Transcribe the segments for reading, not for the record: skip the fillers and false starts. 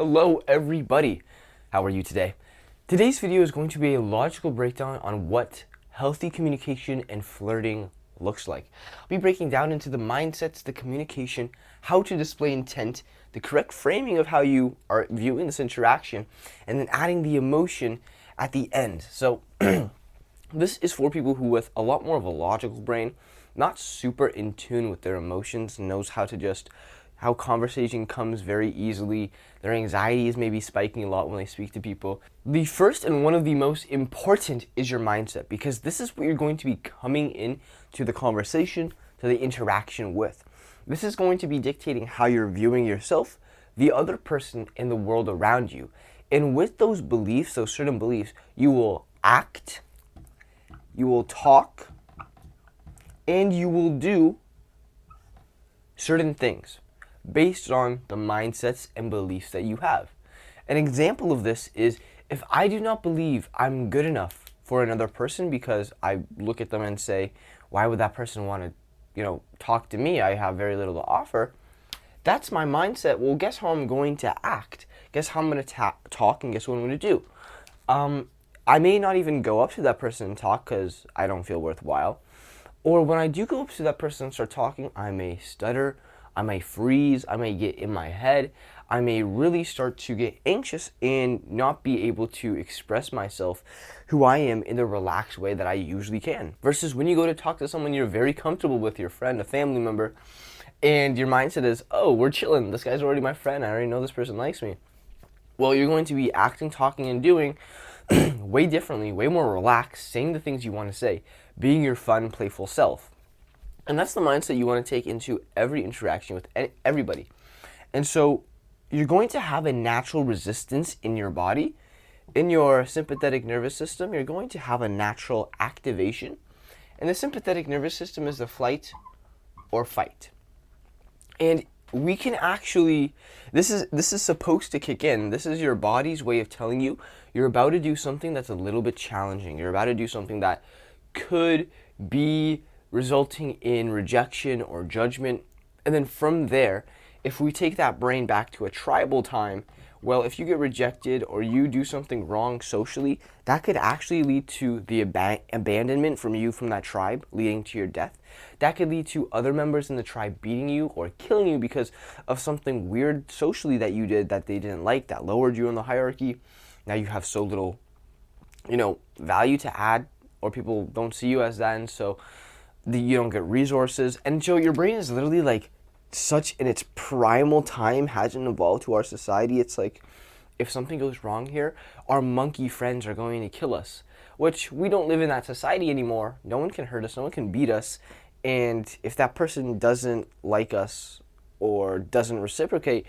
Hello everybody, how are you today? Today's video is going to be a logical breakdown on what healthy communication and flirting looks like. I'll be breaking down into the mindsets, the communication, how to display intent, the correct framing of how you are viewing this interaction, and then adding the emotion at the end. So this is for people who with a lot more of a logical brain, not super in tune with their emotions, knows how conversation comes very easily. Their anxiety is maybe spiking a lot when they speak to people. The first and one of the most important is your mindset, because this is what you're going to be coming in to the conversation, to the interaction with. This is going to be dictating how you're viewing yourself, the other person, and the world around you. And with those beliefs, those certain beliefs, you will act, you will talk, and you will do certain things based on the mindsets and beliefs that you have. An example of this is if I do not believe I'm good enough for another person because I look at them and say, why would that person want to, talk to me? I have very little to offer. That's my mindset. Well, guess how I'm going to act? Guess how I'm going to talk, and guess what I'm going to do? I may not even go up to that person and talk because I don't feel worthwhile. Or when I do go up to that person and start talking, I may stutter, I may freeze, I may get in my head, I may really start to get anxious and not be able to express myself, who I am, in the relaxed way that I usually can. Versus when you go to talk to someone you're very comfortable with, your friend, a family member, and your mindset is, oh, we're chilling, this guy's already my friend, I already know this person likes me. Well, you're going to be acting, talking, and doing way differently, way more relaxed, saying the things you want to say, being your fun, playful self. And that's the mindset you want to take into every interaction with everybody. And so you're going to have a natural resistance in your body. In your sympathetic nervous system, you're going to have a natural activation. And the sympathetic nervous system is the flight or fight. And we can actually, this is supposed to kick in. This is your body's way of telling you you're about to do something that's a little bit challenging. You're about to do something that could be resulting in rejection or judgment. And then from there, if we take that brain back to a tribal time, well, if you get rejected or you do something wrong socially, that could actually lead to the abandonment from that tribe, leading to your death. That could lead to other members in the tribe beating you or killing you because of something weird socially that you did that they didn't like, that lowered you in the hierarchy. Now you have so little, value to add, or people don't see you as that, and so you don't get resources. And so your brain is literally like such in its primal time, hasn't evolved to our society. It's like if something goes wrong here, our monkey friends are going to kill us, which we don't live in that society anymore. No one can hurt us, no one can beat us. And if that person doesn't like us or doesn't reciprocate,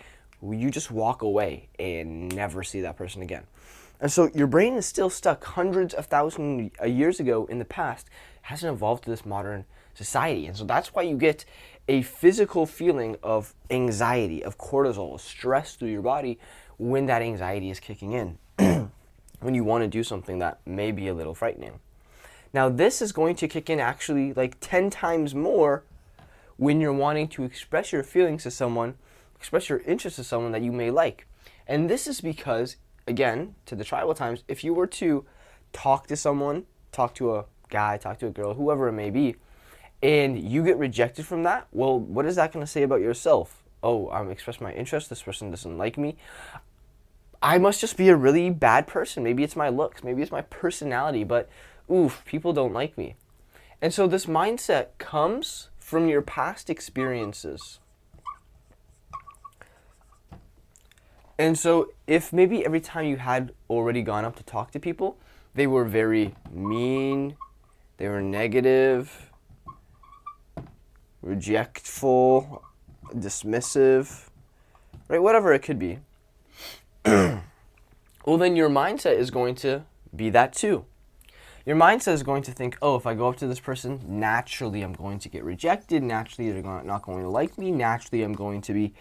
you just walk away and never see that person again. And so your brain is still stuck hundreds of thousands of years ago in the past, hasn't evolved to this modern society. And so that's why you get a physical feeling of anxiety, of cortisol, stress through your body when that anxiety is kicking in, when you want to do something that may be a little frightening. Now this is going to kick in actually like 10 times more when you're wanting to express your feelings to someone, express your interest to someone that you may like. And this is because, again, to the tribal times, if you were to talk to someone, talk to a guy, talk to a girl, whoever it may be, and you get rejected from that, well, what is that going to say about yourself? Oh, I'm expressing my interest, this person doesn't like me. I must just be a really bad person. Maybe it's my looks, maybe it's my personality, but oof, people don't like me. And so this mindset comes from your past experiences. And so if maybe every time you had already gone up to talk to people, they were very mean, they were negative, rejectful, dismissive, right? Whatever it could be. Well, then your mindset is going to be that too. Your mindset is going to think, oh, if I go up to this person, naturally I'm going to get rejected, naturally they're not going to like me, naturally I'm going to be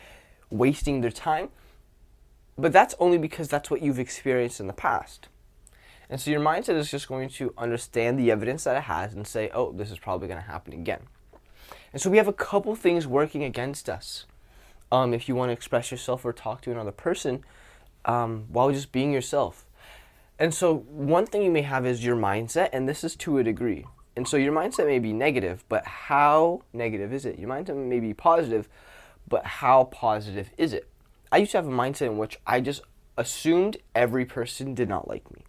wasting their time. But that's only because that's what you've experienced in the past. And so your mindset is just going to understand the evidence that it has and say, oh, this is probably going to happen again. And so we have a couple things working against us. If you want to express yourself or talk to another person, while just being yourself. And so one thing you may have is your mindset, and this is to a degree. And so your mindset may be negative, but how negative is it? Your mindset may be positive, but how positive is it? I used to have a mindset in which I just assumed every person did not like me.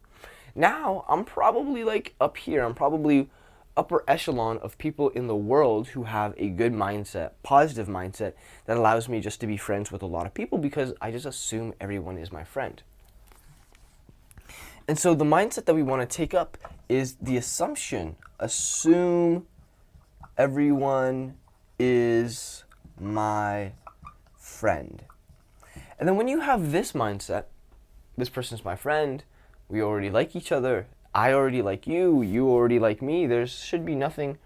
Now I'm probably like up here. I'm probably upper echelon of people in the world who have a good mindset, positive mindset, that allows me just to be friends with a lot of people because I just assume everyone is my friend. And so the mindset that we want to take up is the assumption. Assume everyone is my friend. And then when you have this mindset, this person's my friend, we already like each other, I already like you, you already like me, there should be nothing,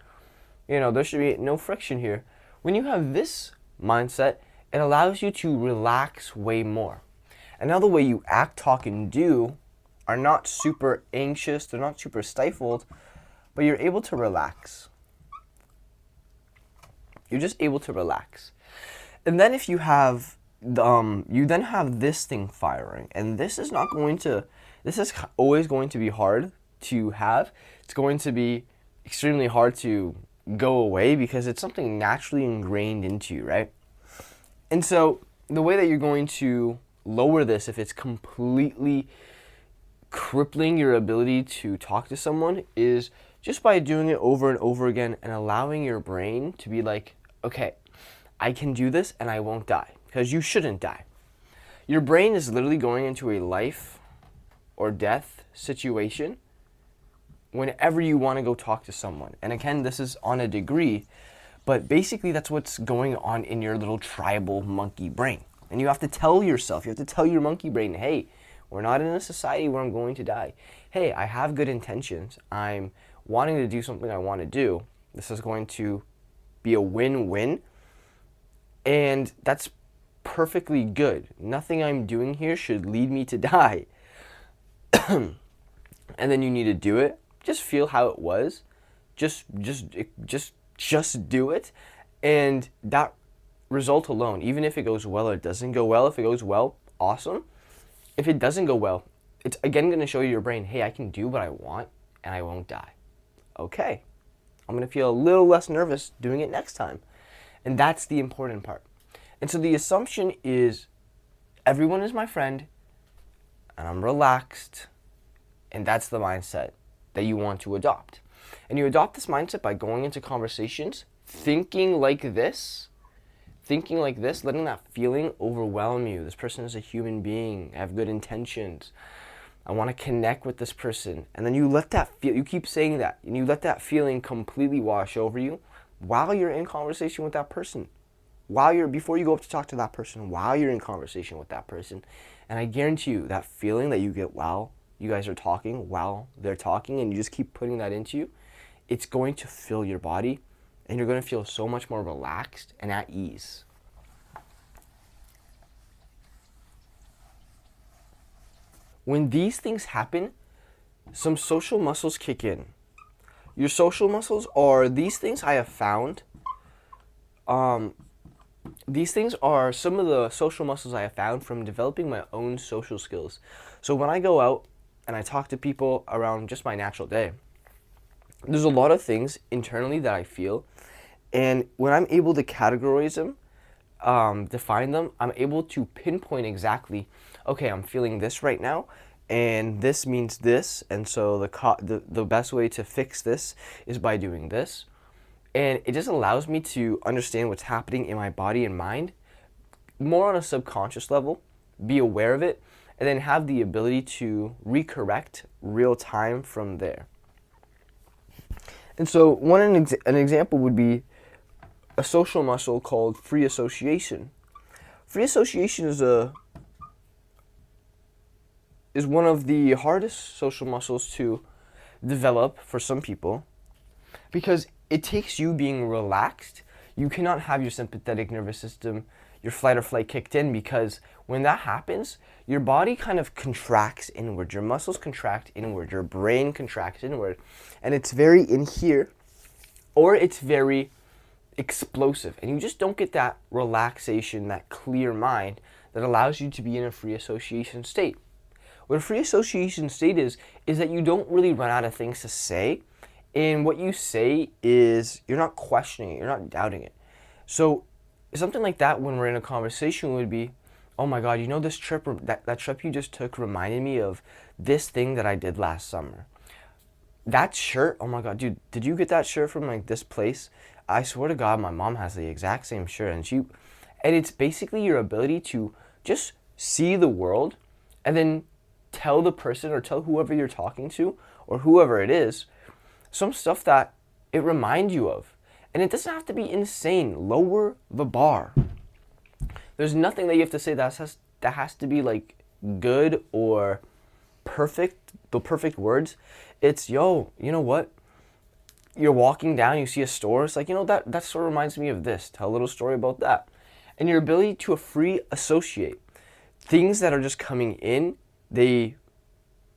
there should be no friction here. When you have this mindset, it allows you to relax way more. And now the way you act, talk, and do are not super anxious, they're not super stifled, but you're able to relax. You're just able to relax. And then if you have, you then have this thing firing, and this is always going to be hard to have. It's going to be extremely hard to go away because it's something naturally ingrained into you, right? And so the way that you're going to lower this, if it's completely crippling your ability to talk to someone, is just by doing it over and over again and allowing your brain to be like, okay, I can do this and I won't die, because you shouldn't die. Your brain is literally going into a life or death situation whenever you want to go talk to someone. And again, this is on a degree, but basically that's what's going on in your little tribal monkey brain. And you have to tell yourself, you have to tell your monkey brain, hey, we're not in a society where I'm going to die. Hey, I have good intentions. I'm wanting to do something I want to do. This is going to be a win-win. And that's perfectly good. Nothing I'm doing here should lead me to die. And then you need to do it. Just feel how it was. Just do it. And that result alone, even if it goes well or it doesn't go well, if it goes well, awesome. If it doesn't go well, it's again going to show your brain, hey, I can do what I want and I won't die. Okay, I'm going to feel a little less nervous doing it next time. And that's the important part. And so the assumption is everyone is my friend and I'm relaxed, and that's the mindset that you want to adopt. And you adopt this mindset by going into conversations, thinking like this, letting that feeling overwhelm you. This person is a human being. I have good intentions. I want to connect with this person. And then you let that feel, you keep saying that, and you let that feeling completely wash over you while you're in conversation with that person. Before you go up to talk to that person, while you're in conversation with that person. And I guarantee you, that feeling that you get while you guys are talking, while they're talking, and you just keep putting that into you, it's going to fill your body, and you're going to feel so much more relaxed and at ease. When these things happen, some social muscles kick in. Your social muscles are these things I have found. These things are some of the social muscles I have found from developing my own social skills. So when I go out and I talk to people around just my natural day, there's a lot of things internally that I feel. And when I'm able to categorize them, define them, I'm able to pinpoint exactly, okay, I'm feeling this right now, and this means this, and so the best way to fix this is by doing this. And it just allows me to understand what's happening in my body and mind more on a subconscious level, be aware of it, and then have the ability to recorrect real time from there. And so an example would be a social muscle called free association. Free association is one of the hardest social muscles to develop for some people, because it takes you being relaxed. You cannot have your sympathetic nervous system, your fight or flight kicked in, because when that happens, your body kind of contracts inward, your muscles contract inward, your brain contracts inward, and it's very in here, or it's very explosive, and you just don't get that relaxation, that clear mind that allows you to be in a free association state. What a free association state is that you don't really run out of things to say, and what you say is you're not questioning it, you're not doubting it. So something like that when we're in a conversation would be, oh my God, you know, this trip, that trip you just took reminded me of this thing that I did last summer. That shirt, oh my God, dude, did you get that shirt from like this place? I swear to God, my mom has the exact same shirt, and it's basically your ability to just see the world and then tell the person or tell whoever you're talking to or whoever it is some stuff that it reminds you of. And it doesn't have to be insane. Lower the bar. There's nothing that you have to say that has to be like good or perfect, the perfect words. It's, yo, you know what? You're walking down, you see a store, it's like, you know, that store reminds me of this. Tell a little story about that. And your ability to free associate. Things that are just coming in, they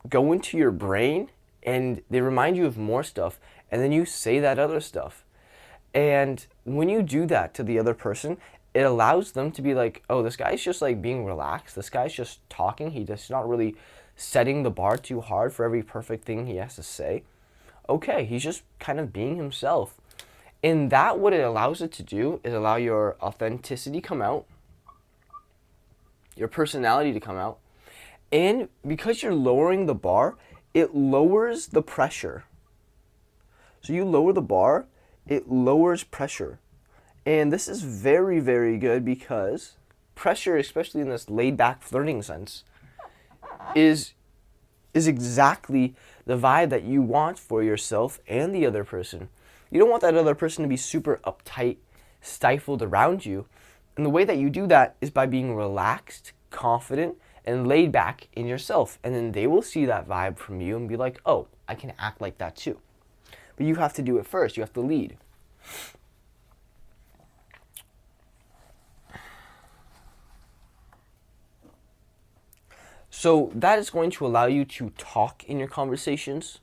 go into your brain and they remind you of more stuff, and then you say that other stuff. And when you do that to the other person, it allows them to be like, oh, this guy's just like being relaxed. This guy's just talking. He's just not really setting the bar too hard for every perfect thing he has to say. Okay, he's just kind of being himself. And that, what it allows it to do is allow your authenticity come out, your personality to come out. And because you're lowering the bar, it lowers the pressure. So you lower the bar, it lowers pressure. And this is very, very good because pressure, especially in this laid-back flirting sense, is exactly the vibe that you want for yourself and the other person. You don't want that other person to be super uptight, stifled around you. And the way that you do that is by being relaxed, confident, and laid back in yourself. And then they will see that vibe from you and be like, oh, I can act like that too. But you have to do it first. You have to lead. So that is going to allow you to talk in your conversations.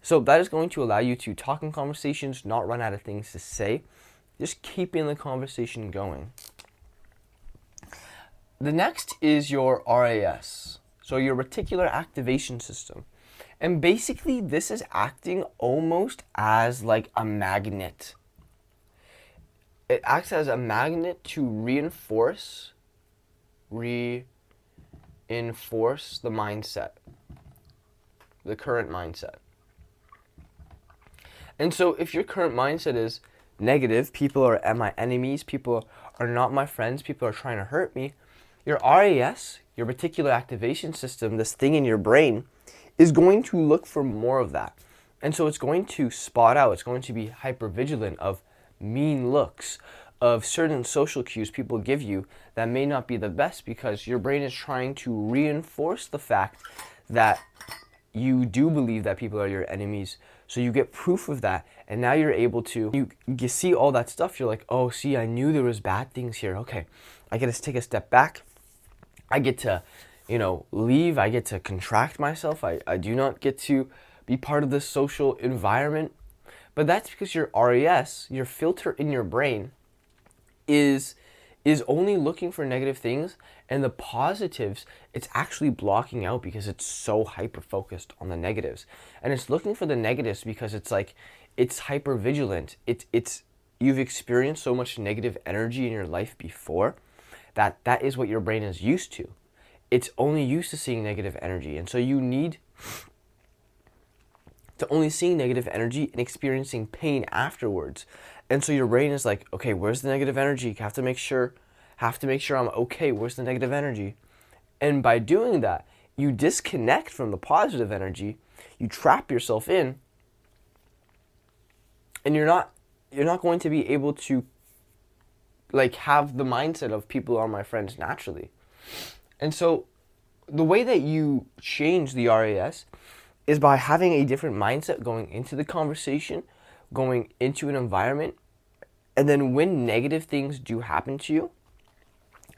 Not run out of things to say, just keeping the conversation going. The next is your RAS, so your reticular activation system. And basically this is acting almost as like a magnet. It acts as a magnet to reinforce the mindset, the current mindset. And so if your current mindset is negative, people are my enemies, people are not my friends, people are trying to hurt me, your RAS, your reticular activation system, this thing in your brain, is going to look for more of that. And so it's going to spot out, it's going to be hypervigilant of mean looks, of certain social cues people give you that may not be the best because your brain is trying to reinforce the fact that you do believe that people are your enemies. So you get proof of that, and now you're able to, you see all that stuff, you're like, oh, see, I knew there was bad things here. Okay, I get to take a step back. I get to, leave. I get to contract myself. I do not get to be part of this social environment. But that's because your RAS, your filter in your brain, is only looking for negative things, and the positives it's actually blocking out because it's so hyper focused on the negatives. And it's looking for the negatives because it's like it's hyper vigilant. It's you've experienced so much negative energy in your life before that is what your brain is used to. It's only used to seeing negative energy, and so you need to only seeing negative energy and experiencing pain afterwards. And so your brain is like, okay, where's the negative energy? Have to make sure I'm okay. Where's the negative energy? And by doing that, you disconnect from the positive energy, you trap yourself in, and you're not going to be able to like have the mindset of people are my friends naturally. And so the way that you change the RAS is by having a different mindset going into the conversation, going into an environment, and then when negative things do happen to you,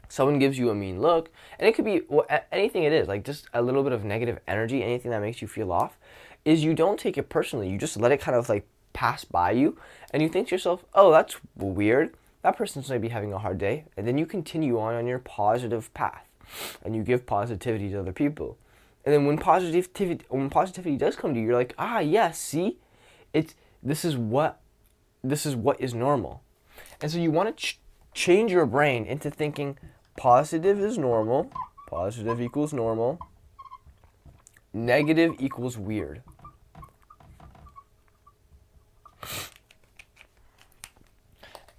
someone gives you a mean look, and it could be anything it is, like just a little bit of negative energy, anything that makes you feel off, is you don't take it personally. You just let it kind of like pass by you, and you think to yourself, oh, that's weird. that person's maybe having a hard day, and then you continue on your positive path, and you give positivity to other people. And then when positivity does come to you, you're like, ah, yes, see, it's this is what is normal. And so you want to change your brain into thinking positive is normal, positive equals normal, negative equals weird.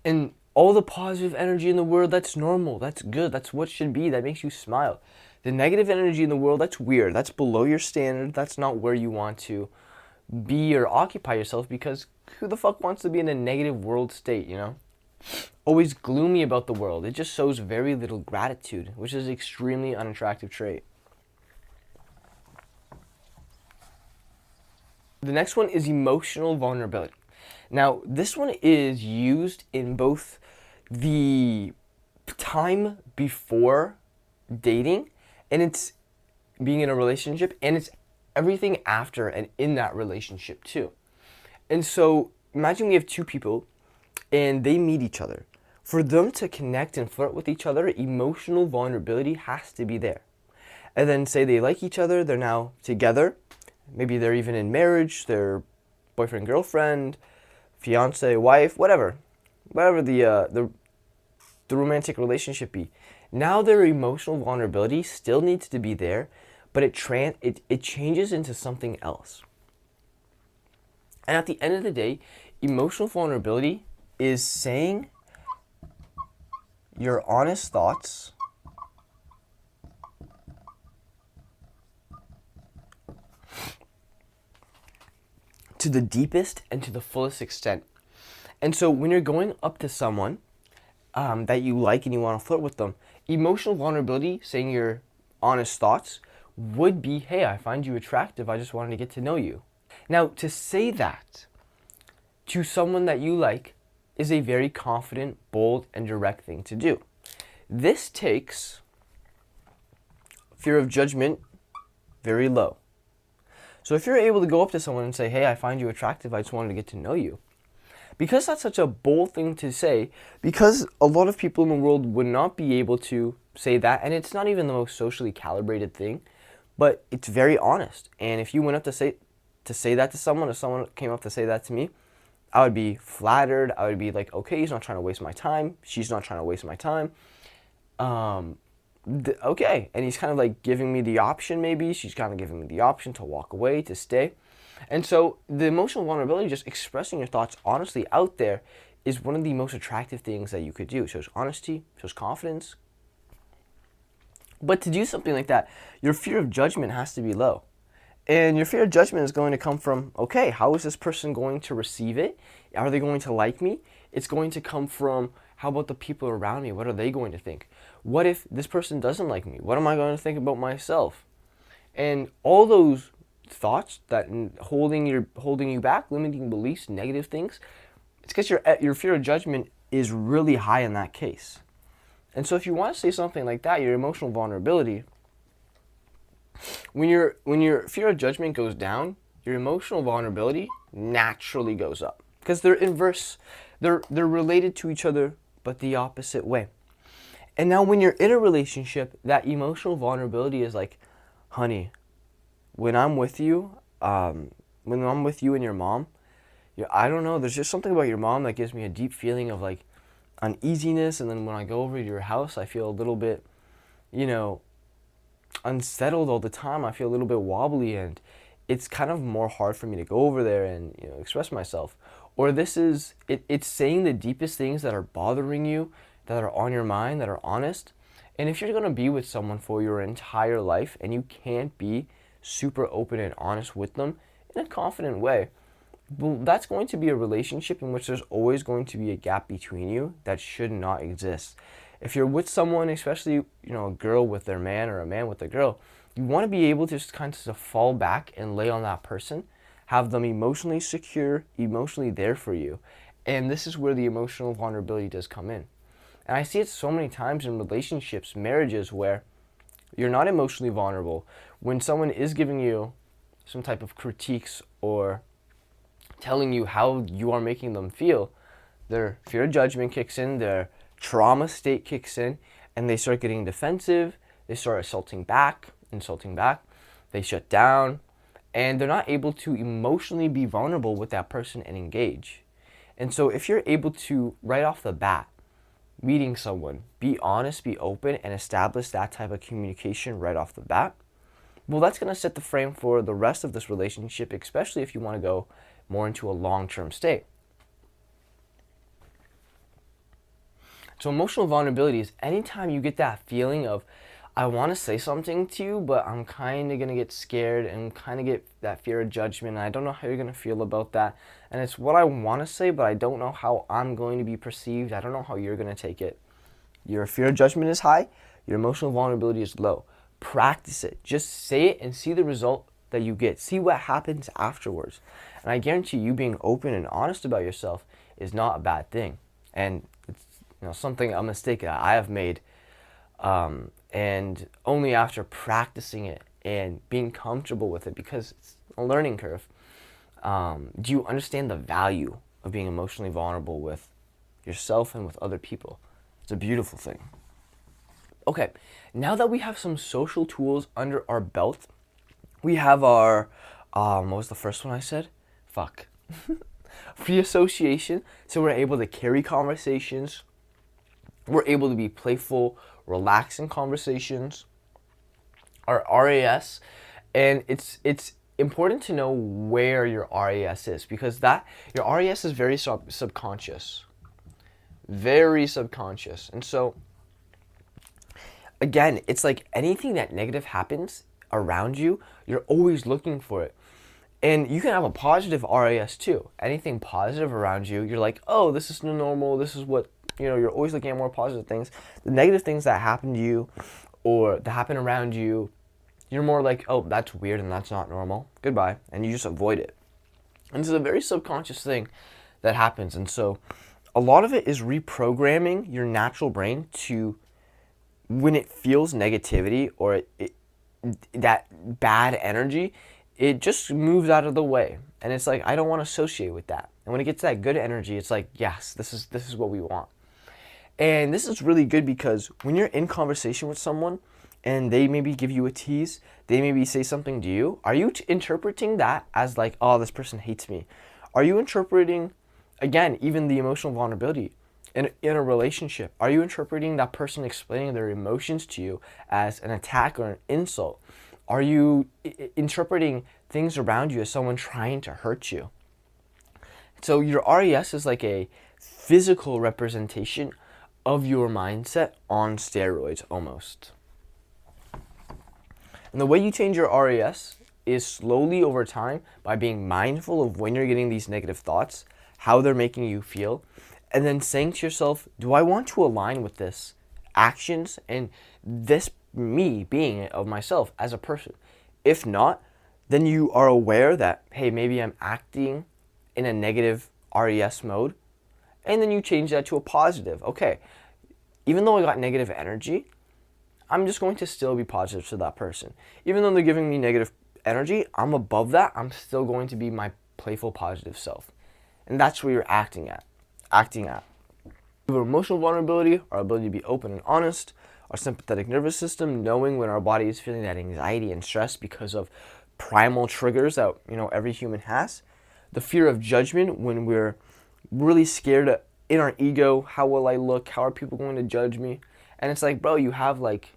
And all the positive energy in the world, that's normal, that's good, that's what should be, that makes you smile. The negative energy in the world, that's weird, that's below your standard, that's not where you want to be or occupy yourself, because who the fuck wants to be in a negative world state, you know? Always gloomy about the world. It just shows very little gratitude, which is an extremely unattractive trait. The next one is emotional vulnerability. Now, this one is used in both the time before dating, and it's being in a relationship, and it's everything after and in that relationship too. And so imagine we have two people and they meet each other. For them to connect and flirt with each other, emotional vulnerability has to be there. And then say they like each other, they're now together, maybe they're even in marriage, they're boyfriend, girlfriend, fiance, wife, whatever the romantic relationship be. Now their emotional vulnerability still needs to be there, but it changes into something else. And at the end of the day, emotional vulnerability is saying your honest thoughts to the deepest and to the fullest extent. And so when you're going up to someone that you like and you want to flirt with them, emotional vulnerability, saying your honest thoughts, would be, hey, I find you attractive, I just wanted to get to know you. Now, to say that to someone that you like is a very confident, bold, and direct thing to do. This takes fear of judgment very low. So if you're able to go up to someone and say, hey, I find you attractive, I just wanted to get to know you. Because that's such a bold thing to say, because a lot of people in the world would not be able to say that, and it's not even the most socially calibrated thing, but it's very honest. And if you went up to say that to someone, if someone came up to say that to me, I would be flattered. I would be like, okay, he's not trying to waste my time. She's not trying to waste my time. Okay. And he's kind of like giving me the option, maybe. She's kind of giving me the option to walk away, to stay. And so the emotional vulnerability, just expressing your thoughts honestly out there, is one of the most attractive things that you could do. It shows honesty, shows confidence. But to do something like that, your fear of judgment has to be low. And your fear of judgment is going to come from, okay, how is this person going to receive it? Are they going to like me? It's going to come from, how about the people around me? What are they going to think? What if this person doesn't like me? What am I going to think about myself? And all those thoughts that holding you back, limiting beliefs, negative things, it's because your fear of judgment is really high in that case. And so if you want to say something like that, your emotional vulnerability, when your fear of judgment goes down, your emotional vulnerability naturally goes up, because they're inverse. They're related to each other, but the opposite way. And now when you're in a relationship, that emotional vulnerability is like, honey, when I'm with you and your mom, I don't know, there's just something about your mom that gives me a deep feeling of like uneasiness. And then when I go over to your house, I feel a little bit, unsettled all the time. I feel a little bit wobbly, and it's kind of more hard for me to go over there and express myself. Or it's saying the deepest things that are bothering you, that are on your mind, that are honest. And if you're going to be with someone for your entire life and you can't be super open and honest with them in a confident way, well, that's going to be a relationship in which there's always going to be a gap between you that should not exist. If you're with someone, especially a girl with their man or a man with a girl, you want to be able to just kind of fall back and lay on that person, have them emotionally secure, emotionally there for you. And this is where the emotional vulnerability does come in. And I see it so many times in relationships, marriages, where you're not emotionally vulnerable. When someone is giving you some type of critiques or telling you how you are making them feel, their fear of judgment kicks in, their trauma state kicks in, and they start getting defensive. They start insulting back. They shut down, and they're not able to emotionally be vulnerable with that person and engage. And so if you're able to, right off the bat, meeting someone, be honest, be open, and establish that type of communication right off the bat, well, that's going to set the frame for the rest of this relationship, especially if you want to go more into a long-term state. So emotional vulnerability is anytime you get that feeling of, I want to say something to you, but I'm kind of going to get scared and kind of get that fear of judgment. And I don't know how you're going to feel about that. And it's what I want to say, but I don't know how I'm going to be perceived. I don't know how you're going to take it. Your fear of judgment is high. Your emotional vulnerability is low. Practice it. Just say it and see the result that you get. See what happens afterwards. And I guarantee you being open and honest about yourself is not a bad thing. And it's a mistake that I have made. And only after practicing it and being comfortable with it, because it's a learning curve, do you understand the value of being emotionally vulnerable with yourself and with other people. It's a beautiful thing. Okay, now that we have some social tools under our belt, we have our, what was the first one I said? Free association. So we're able to carry conversations. We're able to be playful, relaxing conversations. Our RAS, and it's important to know where your RAS is, because your RAS is very subconscious. Very subconscious. And so, again, it's like anything that negative happens around you, you're always looking for it. And you can have a positive RAS too. Anything positive around you, you're like, oh, this is normal, this is what, you're always looking at more positive things. The negative things that happen to you or that happen around you, you're more like, oh, that's weird and that's not normal. Goodbye. And you just avoid it. And this is a very subconscious thing that happens. And so a lot of it is reprogramming your natural brain to, when it feels negativity or that bad energy, it just moves out of the way. And it's like, I don't want to associate with that. And when it gets that good energy, it's like, yes, this is what we want. And this is really good because when you're in conversation with someone and they maybe give you a tease, they maybe say something to you, are you interpreting that as like, oh, this person hates me? Are you interpreting, again, even the emotional vulnerability in a relationship? Are you interpreting that person explaining their emotions to you as an attack or an insult? Are you interpreting things around you as someone trying to hurt you? So your RES is like a physical representation of your mindset on steroids almost. And the way you change your RES is slowly over time by being mindful of when you're getting these negative thoughts, how they're making you feel, and then saying to yourself, do I want to align with this actions and this me being of myself as a person? If not, then you are aware that, hey, maybe I'm acting in a negative RES mode, and then you change that to a positive. Okay, even though I got negative energy, I'm just going to still be positive to that person. Even though they're giving me negative energy, I'm above that. I'm still going to be my playful, positive self. And that's where you're acting at. Our emotional vulnerability, our ability to be open and honest, our sympathetic nervous system, knowing when our body is feeling that anxiety and stress because of primal triggers that every human has. The fear of judgment, when we're really scared in our ego, how will I look? How are people going to judge me? And it's like, bro, you have like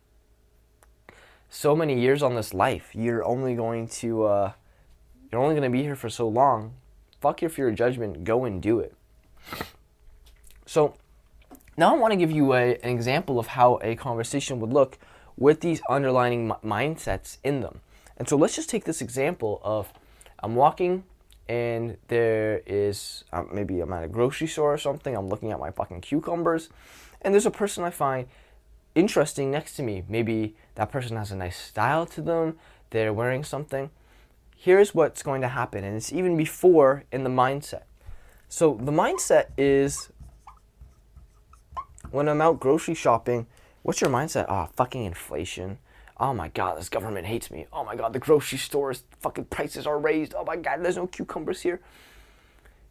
so many years on this life. You're only going to be here for so long. Fuck your fear of judgment. Go and do it. So now I want to give you an example of how a conversation would look with these underlying mindsets in them. And so let's just take this example of I'm walking and there is, maybe I'm at a grocery store or something, I'm looking at my fucking cucumbers, and there's a person I find interesting next to me. Maybe that person has a nice style to them, they're wearing something. Here's what's going to happen, and it's even before in the mindset. So the mindset is, when I'm out grocery shopping, what's your mindset? Oh, fucking inflation. Oh my God, this government hates me. Oh my God, the grocery stores, fucking prices are raised. Oh my God, there's no cucumbers here.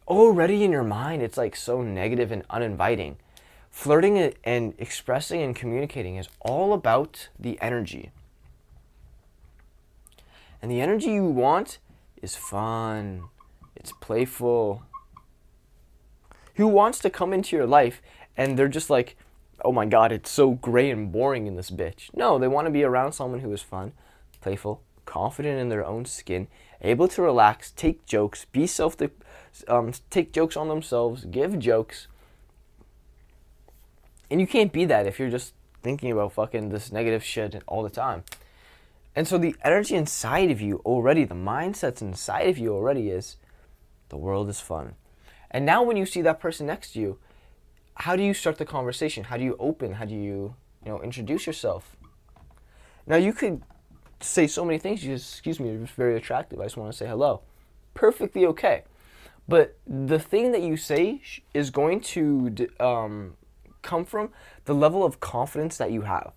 already in your mind, it's like so negative and uninviting. Flirting and expressing and communicating is all about the energy. And the energy you want is fun, it's playful. Who wants to come into your life and they're just like, oh my god, it's so gray and boring in this bitch? No, they want to be around someone who is fun, playful, confident in their own skin, able to relax, take jokes, take jokes on themselves, give jokes. And you can't be that if you're just thinking about fucking this negative shit all the time. And so the energy inside of you already, the mindsets inside of you already is, the world is fun. And now when you see that person next to you, how do you start the conversation? How do you open? How do you introduce yourself? Now you could say so many things. You just, excuse me, you're just very attractive. I just want to say hello. Perfectly okay. But the thing that you say is going to come from the level of confidence that you have.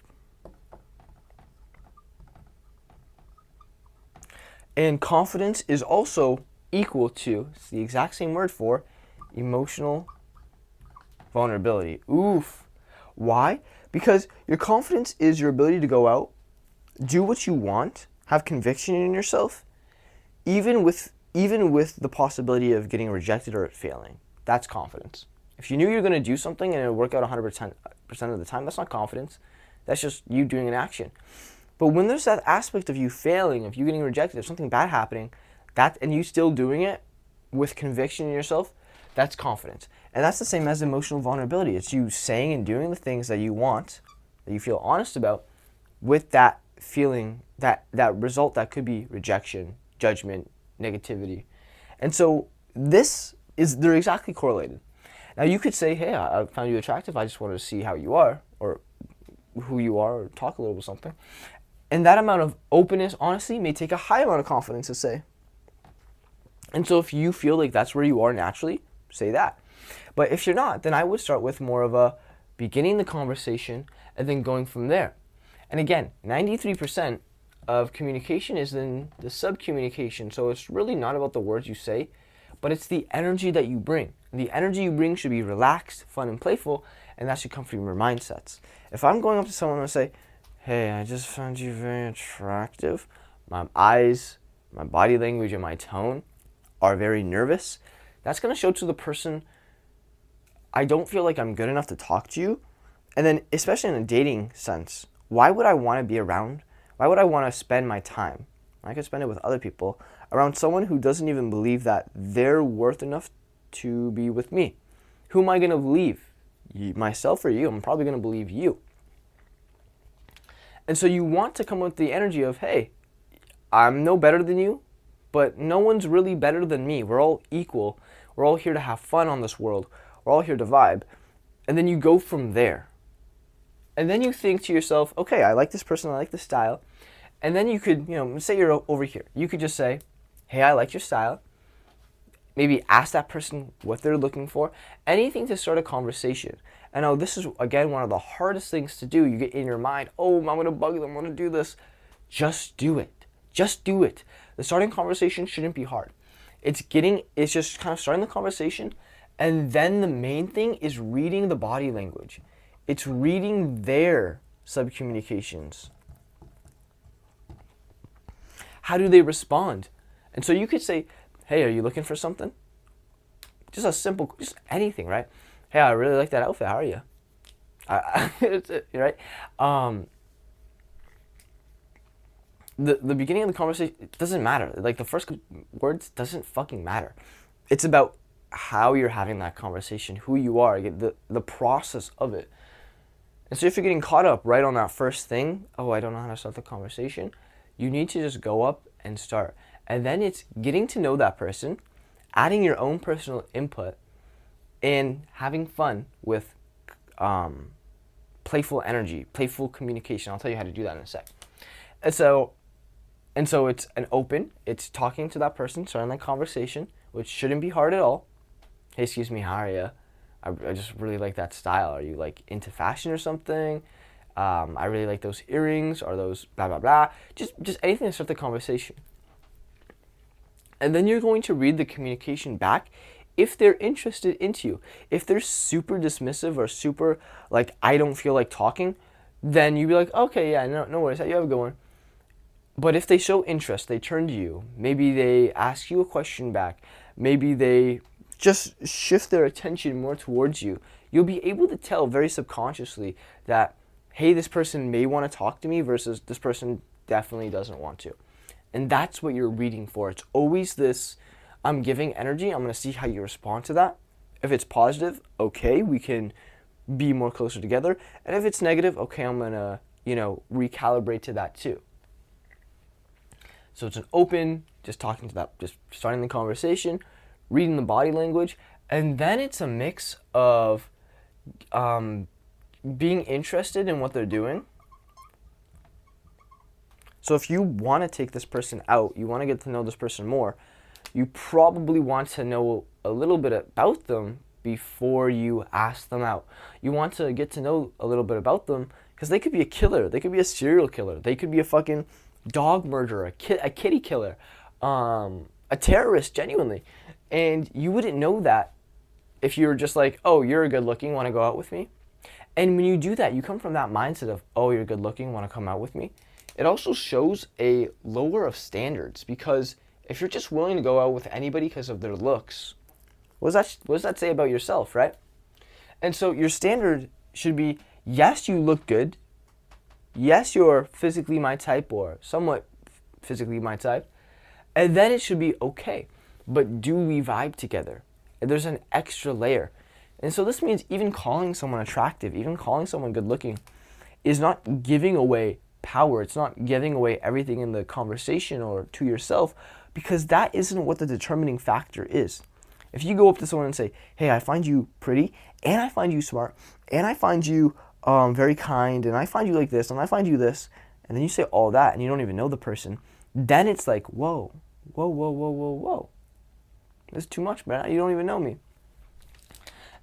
And confidence is also equal to, it's the exact same word for, emotional vulnerability. Oof. Why? Because your confidence is your ability to go out, do what you want, have conviction in yourself, even with the possibility of getting rejected or it failing. That's confidence. If you knew you were going to do something and it would work out 100% of the time, that's not confidence. That's just you doing an action. But when there's that aspect of you failing, of you getting rejected, of something bad happening, and you still doing it with conviction in yourself, that's confidence. And that's the same as emotional vulnerability. It's you saying and doing the things that you want, that you feel honest about, with that feeling, that result that could be rejection, judgment, negativity. And so they're exactly correlated. Now you could say, hey, I found you attractive, I just wanted to see how you are, or who you are, or talk a little bit something. And that amount of openness, honestly, may take a high amount of confidence to say. And so if you feel like that's where you are naturally, say that. But if you're not, then I would start with more of a beginning the conversation and then going from there. And again, 93% of communication is in the sub-communication. So it's really not about the words you say, but it's the energy that you bring. And the energy you bring should be relaxed, fun, and playful, and that should come from your mindsets. If I'm going up to someone and say, hey, I just found you very attractive, my eyes, my body language, and my tone are very nervous, that's going to show to the person, I don't feel like I'm good enough to talk to you. And then, especially in a dating sense, why would I want to be around? Why would I want to spend my time? I could spend it with other people around someone who doesn't even believe that they're worth enough to be with me. Who am I going to believe? Myself or you? I'm probably going to believe you. And so you want to come with the energy of, hey, I'm no better than you, but no one's really better than me. We're all equal. We're all here to have fun on this world. We're all here to vibe. And then you go from there. And then you think to yourself, okay, I like this person, I like this style. And then you could, say you're over here. You could just say, hey, I like your style. Maybe ask that person what they're looking for. Anything to start a conversation. And now this is, again, one of the hardest things to do. You get in your mind, oh, I'm going to bug them, I'm going to do this. Just do it. Just do it. The starting conversation shouldn't be hard. It's just kind of starting the conversation. And then the main thing is reading the body language. It's reading their sub-communications. How do they respond? And so you could say, hey, are you looking for something? Just anything, right? Hey, I really like that outfit. How are you? Right? The beginning of the conversation, it doesn't matter. Like the first words doesn't fucking matter. It's about how you're having that conversation, who you are, the process of it. And so if you're getting caught up right on that first thing, oh, I don't know how to start the conversation, you need to just go up and start. And then it's getting to know that person, adding your own personal input, and having fun with playful energy, playful communication. I'll tell you how to do that in a sec. And so it's it's talking to that person, starting that conversation, which shouldn't be hard at all. Hey, excuse me, how are you? I just really like that style. Are you like into fashion or something? I really like those earrings or those blah, blah, blah. Just anything to start the conversation. And then you're going to read the communication back if they're interested into you. If they're super dismissive or super like, I don't feel like talking, then you'd be like, okay, yeah, no worries, you have a good one. But if they show interest, they turn to you, maybe they ask you a question back, maybe they just shift their attention more towards you, you'll be able to tell very subconsciously that, hey, this person may want to talk to me versus this person definitely doesn't want to. And that's what you're reading for. It's always this, I'm giving energy, I'm going to see how you respond to that. If it's positive, okay, we can be more closer together. And if it's negative, okay, I'm going to, recalibrate to that too. So it's an open, just talking to that, just starting the conversation, reading the body language, and then it's a mix of being interested in what they're doing. So if you want to take this person out, you want to get to know this person more, you probably want to know a little bit about them before you ask them out. You want to get to know a little bit about them because they could be a killer, they could be a serial killer, they could be a fucking dog murderer, a kitty killer, a terrorist, genuinely. And you wouldn't know that if you were just like, oh, you're good looking, want to go out with me? And when you do that, you come from that mindset of, oh, you're good looking, want to come out with me? It also shows a lower of standards, because if you're just willing to go out with anybody because of their looks, what does that say about yourself, right? And so your standard should be, yes, you look good. Yes, you're physically my type or somewhat physically my type. And then it should be okay. But do we vibe together? And there's an extra layer. And so this means even calling someone attractive, even calling someone good looking, is not giving away power. It's not giving away everything in the conversation or to yourself, because that isn't what the determining factor is. If you go up to someone and say, hey, I find you pretty, and I find you smart, and I find you very kind, and I find you like this, and I find you this, and then you say all that, and you don't even know the person, then it's like, whoa. That's too much, man. You don't even know me.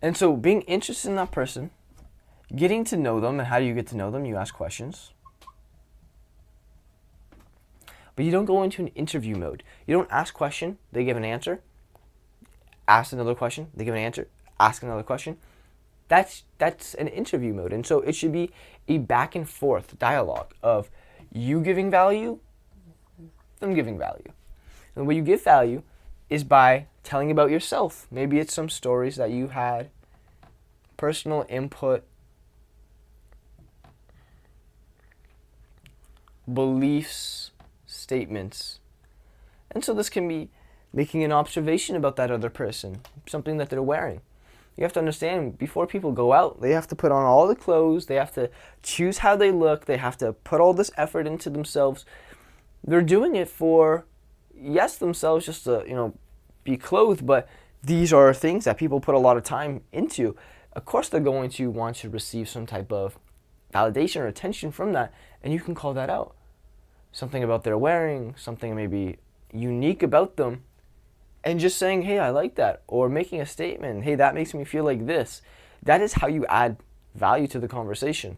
And so being interested in that person, getting to know them, and how do you get to know them? You ask questions. But you don't go into an interview mode. You don't ask question, they give an answer. Ask another question, they give an answer. Ask another question. That's an interview mode. And so it should be a back and forth dialogue of you giving value, them giving value. And the way you give value is by telling about yourself. Maybe it's some stories that you had, personal input, beliefs, statements. And so this can be making an observation about that other person, something that they're wearing. You have to understand, before people go out, they have to put on all the clothes, they have to choose how they look, they have to put all this effort into themselves. They're doing it for, yes, themselves, just to, be clothed, but these are things that people put a lot of time into. Of course, they're going to want to receive some type of validation or attention from that, and you can call that out. Something about their wearing, something maybe unique about them, and just saying, hey, I like that, or making a statement, hey, that makes me feel like this. That is how you add value to the conversation.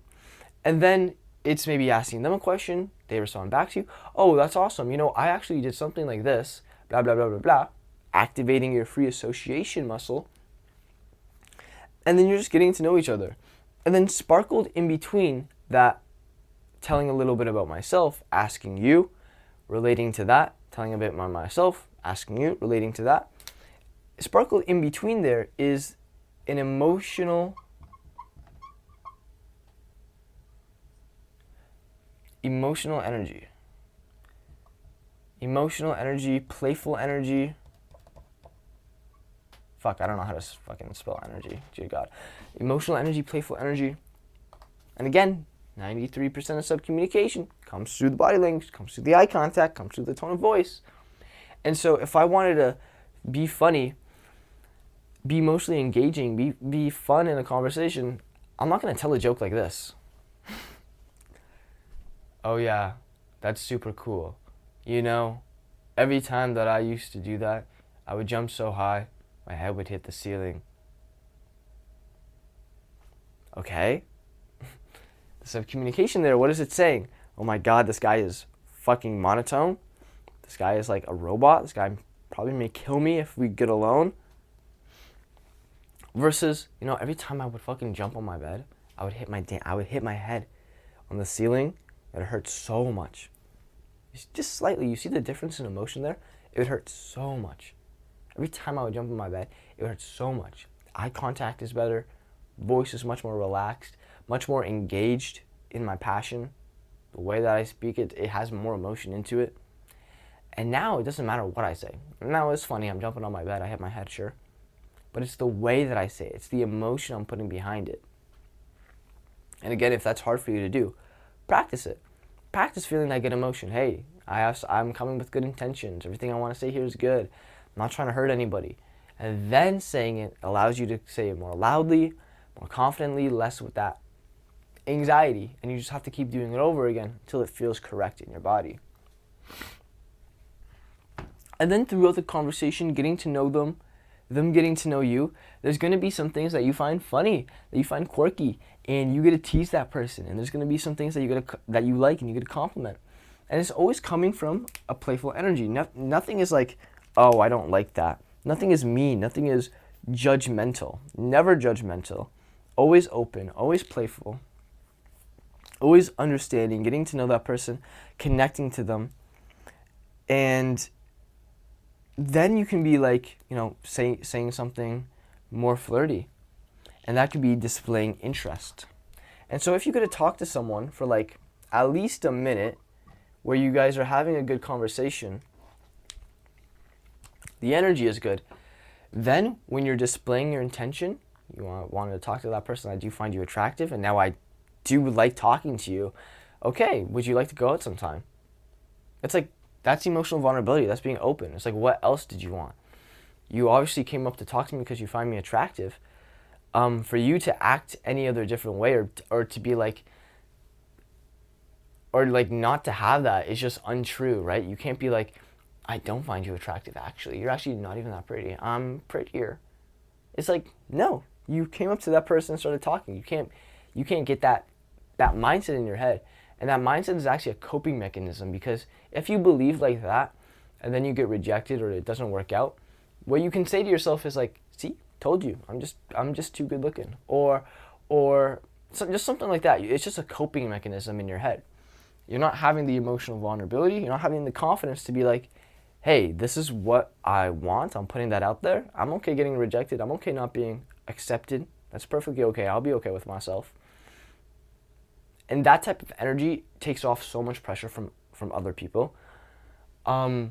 And then it's maybe asking them a question, they respond back to you, oh, that's awesome, I actually did something like this, blah, blah, blah, blah, blah, activating your free association muscle. And then you're just getting to know each other. And then sparkled in between that, telling a little bit about myself, asking you, relating to that, telling a bit about myself, asking you, relating to that. Sparkled in between there is an emotional energy. Emotional energy, playful energy. Fuck, I don't know how to fucking spell energy. Dear God. Emotional energy, playful energy. And again, 93% of sub-communication comes through the body language, comes through the eye contact, comes through the tone of voice. And so if I wanted to be funny, be emotionally engaging, be fun in a conversation, I'm not going to tell a joke like this. Oh yeah, that's super cool. Every time that I used to do that, I would jump so high, my head would hit the ceiling. Okay? The sub-communication there, what is it saying? Oh my God, this guy is fucking monotone. This guy is like a robot. This guy probably may kill me if we get alone. Versus, every time I would fucking jump on my bed, I would hit my head on the ceiling. It hurt so much. Just slightly. You see the difference in emotion there? It would hurt so much. Every time I would jump on my bed, it would hurt so much. Eye contact is better. Voice is much more relaxed, much more engaged in my passion. The way that I speak it has more emotion into it. And now it doesn't matter what I say. Now it's funny, I'm jumping on my bed, I hit my head, sure. But it's the way that I say it. It's the emotion I'm putting behind it. And again, if that's hard for you to do, practice it. Practice feeling that good emotion. Hey, I'm coming with good intentions. Everything I want to say here is good. I'm not trying to hurt anybody. And then saying it allows you to say it more loudly, more confidently, less with that anxiety. And you just have to keep doing it over again until it feels correct in your body. And then throughout the conversation, getting to know them getting to know you, there's going to be some things that you find funny, that you find quirky, and you get to tease that person. And there's going to be some things that you like and you get to compliment. And it's always coming from a playful energy. Nothing is like, oh, I don't like that. Nothing is mean. Nothing is judgmental. Never judgmental. Always open. Always playful. Always understanding. Getting to know that person. Connecting to them. And then you can be like, saying something more flirty. And that could be displaying interest. And so if you could have talked to someone for like at least a minute where you guys are having a good conversation, the energy is good. Then when you're displaying your intention, you wanted to talk to that person, I do find you attractive, and now I do like talking to you. Okay, would you like to go out sometime? It's like, that's emotional vulnerability. That's being open. It's like, what else did you want? You obviously came up to talk to me because you find me attractive. For you to act any other different way or to be like, or like not to have that is just untrue, right? You can't be like, I don't find you attractive, actually. You're actually not even that pretty. I'm prettier. It's like, no. You came up to that person and started talking. You can't get that mindset in your head. And that mindset is actually a coping mechanism, because if you believe like that and then you get rejected or it doesn't work out, what you can say to yourself is like, see, told you, I'm just too good looking. Or just something like that. It's just a coping mechanism in your head. You're not having the emotional vulnerability. You're not having the confidence to be like, hey, this is what I want. I'm putting that out there. I'm okay getting rejected. I'm okay not being accepted. That's perfectly okay. I'll be okay with myself. And that type of energy takes off so much pressure from other people. If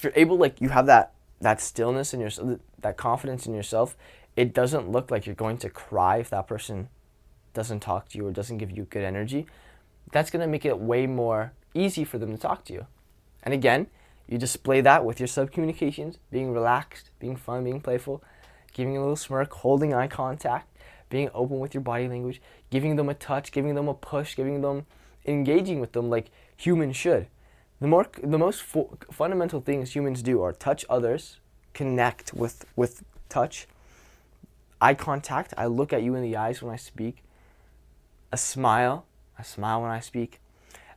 you're able, like, you have that stillness in yourself, that confidence in yourself, it doesn't look like you're going to cry if that person doesn't talk to you or doesn't give you good energy. That's going to make it way more easy for them to talk to you. And again, you display that with your sub-communications, being relaxed, being fun, being playful, giving a little smirk, holding eye contact, being open with your body language, giving them a touch, giving them a push, engaging with them like humans should. The most fundamental things humans do are touch others, connect with touch, eye contact, I look at you in the eyes when I speak, a smile when I speak,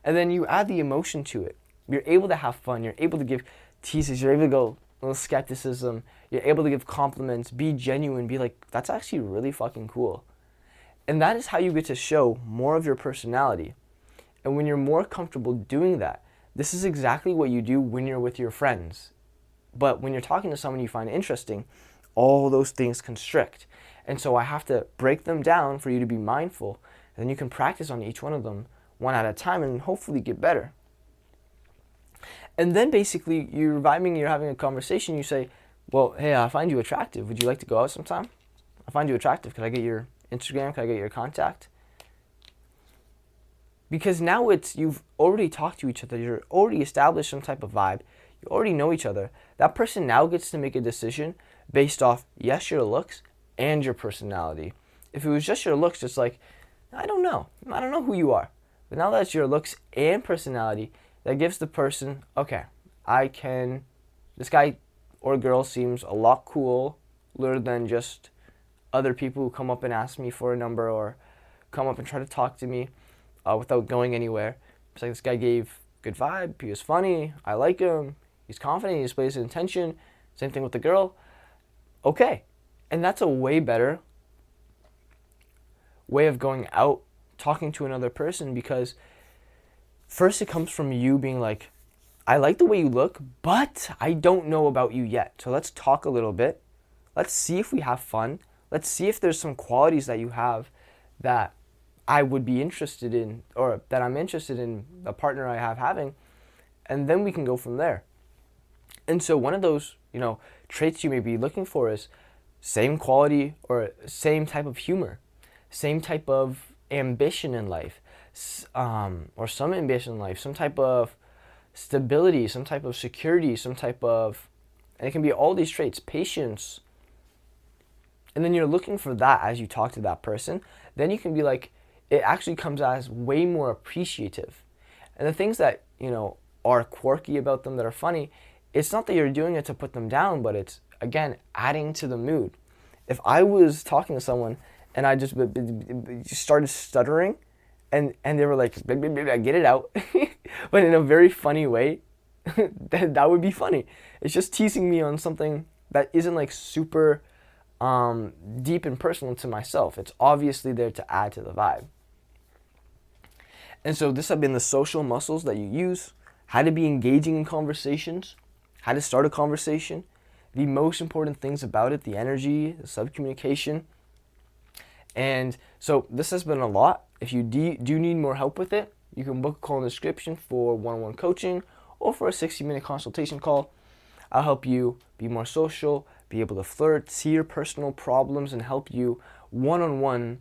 and then you add the emotion to it. You're able to have fun, you're able to give teases, you're able to go a little skepticism, you're able to give compliments, be genuine, be like, that's actually really fucking cool. And that is how you get to show more of your personality. And when you're more comfortable doing that, this is exactly what you do when you're with your friends. But when you're talking to someone you find interesting, all those things constrict. And so I have to break them down for you to be mindful. And then you can practice on each one of them one at a time and hopefully get better. And then basically you're vibing, you're having a conversation, you say, well, hey, I find you attractive. Would you like to go out sometime? I find you attractive. Could I get your Instagram? Could I get your contact? Because now you've already talked to each other. You're already established some type of vibe. You already know each other. That person now gets to make a decision based off, yes, your looks and your personality. If it was just your looks, it's like, I don't know who you are. But now that it's your looks and personality, that gives the person, okay, this guy or girl seems a lot cooler than just other people who come up and ask me for a number or come up and try to talk to me without going anywhere. It's like, this guy gave good vibe, he was funny, I like him, he's confident, he displays his intention. Same thing with the girl. Okay, And that's a way better way of going out talking to another person, because first it comes from you being like, I like the way you look, but I don't know about you yet. So let's talk a little bit. Let's see if we have fun. Let's see if there's some qualities that you have that I would be interested in, or that I'm interested in the partner I have having. And then we can go from there. And so one of those, traits you may be looking for is same quality or same type of humor, same type of ambition in life, or some ambition in life, some type of stability, some type of security, some type of, and it can be all these traits, patience. And then you're looking for that as you talk to that person. Then you can be like, it actually comes as way more appreciative. And the things that, are quirky about them, that are funny, it's not that you're doing it to put them down, but it's, again, adding to the mood. If I was talking to someone and I just started stuttering, and they were like, get it out, but in a very funny way, that would be funny. It's just teasing me on something that isn't like super deep and personal to myself. It's obviously there to add to the vibe. And so this have been the social muscles that you use, how to be engaging in conversations, how to start a conversation, the most important things about it, the energy, the sub-communication. And so this has been a lot. If you do need more help with it, you can book a call in the description for one-on-one coaching or for a 60-minute consultation call. I'll help you be more social, be able to flirt, see your personal problems, and help you one-on-one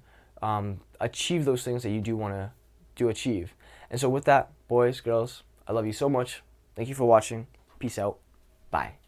achieve those things that you do want to achieve. And so with that, boys, girls, I love you so much. Thank you for watching. Peace out. Bye.